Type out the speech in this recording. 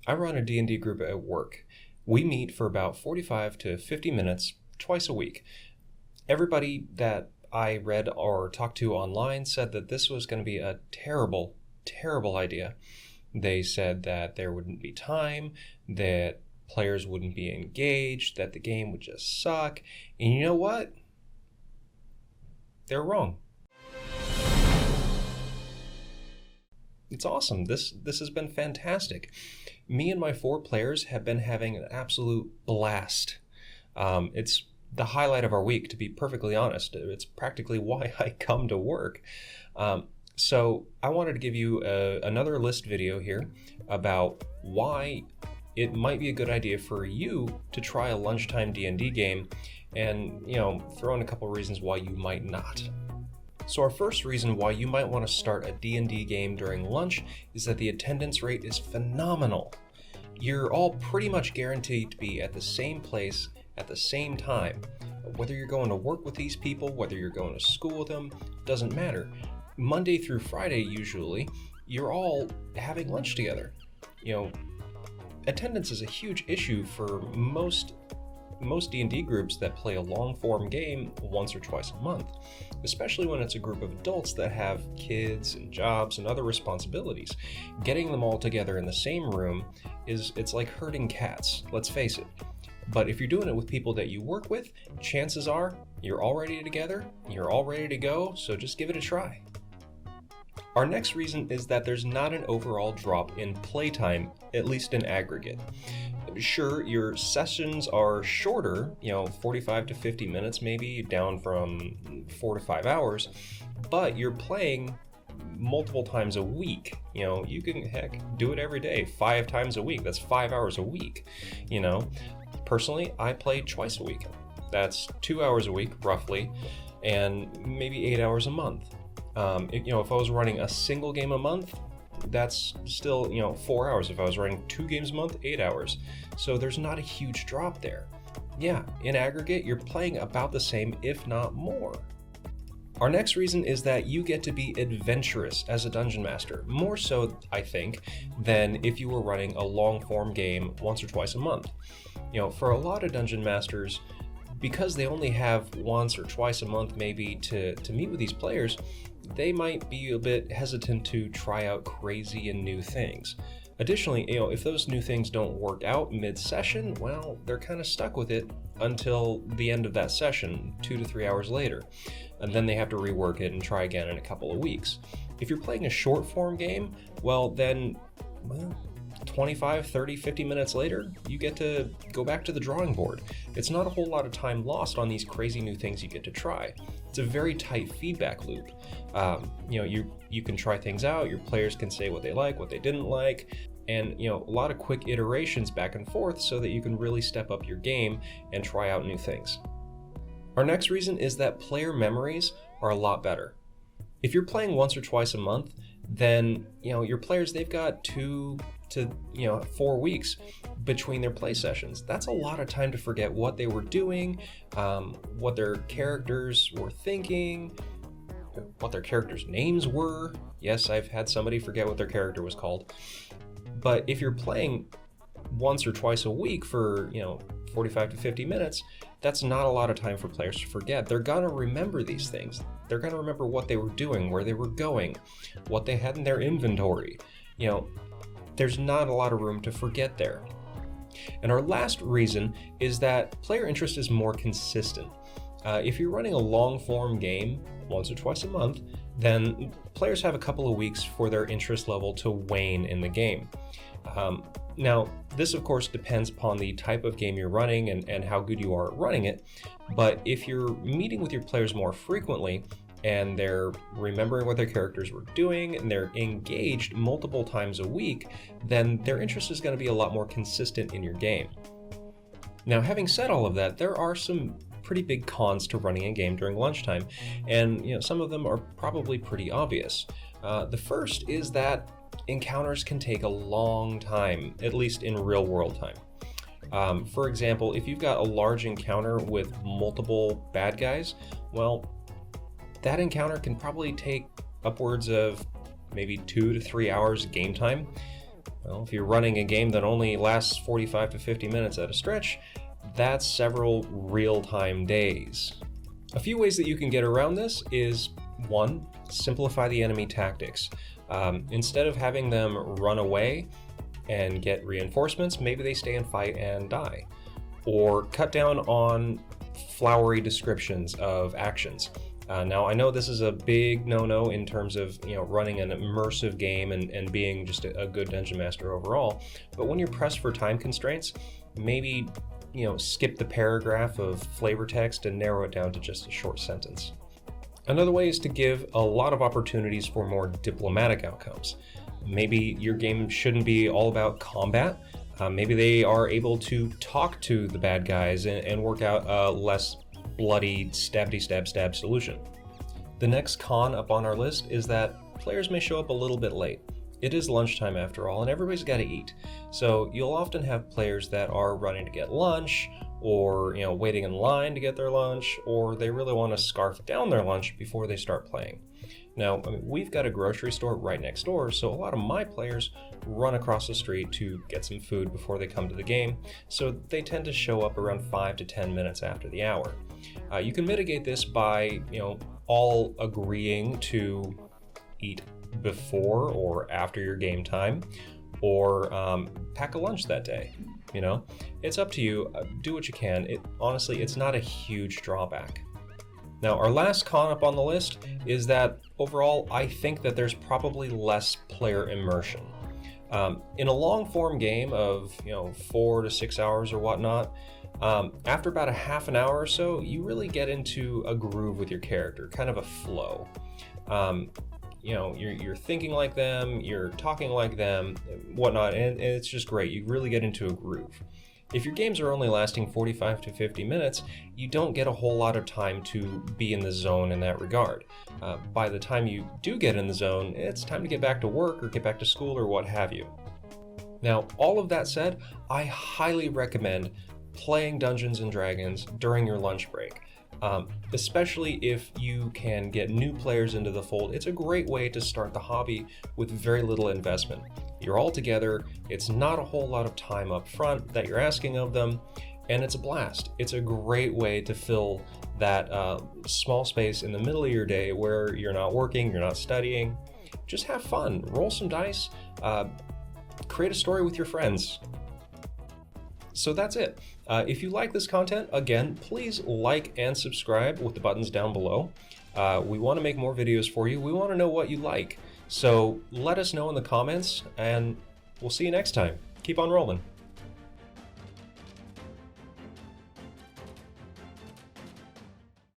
I run a D&D group at work. We meet for about 45 to 50 minutes twice a week. Everybody that I read or talked to online said that this was going to be a terrible, terrible idea. They said that there wouldn't be time, that players wouldn't be engaged, that the game would just suck. And you know what? They're wrong. It's awesome. This has been fantastic. Me and my 4 players have been having an absolute blast. It's the highlight of our week, to be perfectly honest. It's practically why I come to work. So I wanted to give you another list video here about why it might be a good idea for you to try a lunchtime D&D game, and throw in a couple reasons why you might not. So our first reason why you might want to start a D&D game during lunch is that the attendance rate is phenomenal. You're all pretty much guaranteed to be at the same place at the same time. Whether you're going to work with these people, whether you're going to school with them, doesn't matter. Monday through Friday, usually, you're all having lunch together. Attendance is a huge issue for most D&D groups that play a long-form game once or twice a month, especially when it's a group of adults that have kids and jobs and other responsibilities. Getting them all together in the same room it's like herding cats, let's face it. But if you're doing it with people that you work with, chances are you're already together, you're all ready to go, so just give it a try. Our next reason is that there's not an overall drop in playtime, at least in aggregate. Sure, your sessions are shorter, 45 to 50 minutes maybe, down from 4 to 5 hours, but you're playing multiple times a week. You can, do it every day, 5 times a week. That's 5 hours a week, Personally, I play twice a week. That's 2 hours a week, roughly, and maybe 8 hours a month. If I was running a single game a month, that's still 4 hours. If I was running 2 games a month, 8 hours. So there's not a huge drop there. Yeah, in aggregate, you're playing about the same, if not more. Our next reason is that you get to be adventurous as a dungeon master, more so, I think, than if you were running a long-form game once or twice a month. For a lot of dungeon masters, because they only have once or twice a month maybe to meet with these players, they might be a bit hesitant to try out crazy and new things. Additionally, if those new things don't work out mid-session, well, they're kind of stuck with it until the end of that session, 2 to 3 hours later. And then they have to rework it and try again in a couple of weeks. If you're playing a short-form game, then 25, 30, 50 minutes later, you get to go back to the drawing board. It's not a whole lot of time lost on these crazy new things you get to try. It's a very tight feedback loop. You can try things out, your players can say what they like, what they didn't like, and a lot of quick iterations back and forth so that you can really step up your game and try out new things. Our next reason is that player memories are a lot better. If you're playing once or twice a month, then your players, they've got 2 to 4 weeks between their play sessions. That's a lot of time to forget what they were doing, what their characters were thinking, what their characters' names were. Yes, I've had somebody forget what their character was called. But if you're playing once or twice a week for 45 to 50 minutes, that's not a lot of time for players to forget. They're gonna remember these things. They're gonna remember what they were doing, where they were going, what they had in their inventory. There's not a lot of room to forget there. And our last reason is that player interest is more consistent. If you're running a long-form game once or twice a month, then players have a couple of weeks for their interest level to wane in the game. Now, this of course depends upon the type of game you're running and how good you are at running it, but if you're meeting with your players more frequently, and they're remembering what their characters were doing, and they're engaged multiple times a week, then their interest is going to be a lot more consistent in your game. Now, having said all of that, there are some pretty big cons to running a game during lunchtime, and some of them are probably pretty obvious. The first is that encounters can take a long time, at least in real world time. For example, if you've got a large encounter with multiple bad guys, well, that encounter can probably take upwards of maybe 2 to 3 hours game time. Well, if you're running a game that only lasts 45 to 50 minutes at a stretch, that's several real-time days. A few ways that you can get around this is, one, simplify the enemy tactics. Instead of having them run away and get reinforcements, maybe they stay and fight and die. Or cut down on flowery descriptions of actions. Now, I know this is a big no-no in terms of running an immersive game and being just a good dungeon master overall, but when you're pressed for time constraints, maybe skip the paragraph of flavor text and narrow it down to just a short sentence. Another way is to give a lot of opportunities for more diplomatic outcomes. Maybe your game shouldn't be all about combat. Maybe they are able to talk to the bad guys and work out a less bloody stab solution. The next con up on our list is that players may show up a little bit late. It is lunchtime after all, and everybody's got to eat. So you'll often have players that are running to get lunch, or waiting in line to get their lunch, or they really want to scarf down their lunch before they start playing. Now, we've got a grocery store right next door, so a lot of my players run across the street to get some food before they come to the game, so they tend to show up around 5 to 10 minutes after the hour. You can mitigate this by, all agreeing to eat before or after your game time, or pack a lunch that day. It's up to you. Do what you can. Honestly, it's not a huge drawback. Now, our last con up on the list is that overall, I think that there's probably less player immersion. In a long-form game of 4 to 6 hours or whatnot, after about a half an hour or so, you really get into a groove with your character, kind of a flow. You're thinking like them, you're talking like them, whatnot, and it's just great. You really get into a groove. If your games are only lasting 45 to 50 minutes, you don't get a whole lot of time to be in the zone in that regard. By the time you do get in the zone, it's time to get back to work or get back to school or what have you. Now, all of that said, I highly recommend playing Dungeons & Dragons during your lunch break. Especially if you can get new players into the fold. It's a great way to start the hobby with very little investment. You're all together, it's not a whole lot of time up front that you're asking of them, and it's a blast. It's a great way to fill that small space in the middle of your day where you're not working, you're not studying. Just have fun, roll some dice, create a story with your friends. So that's it. If you like this content, again, please like and subscribe with the buttons down below. We want to make more videos for you. We want to know what you like. So let us know in the comments, and we'll see you next time. Keep on rolling.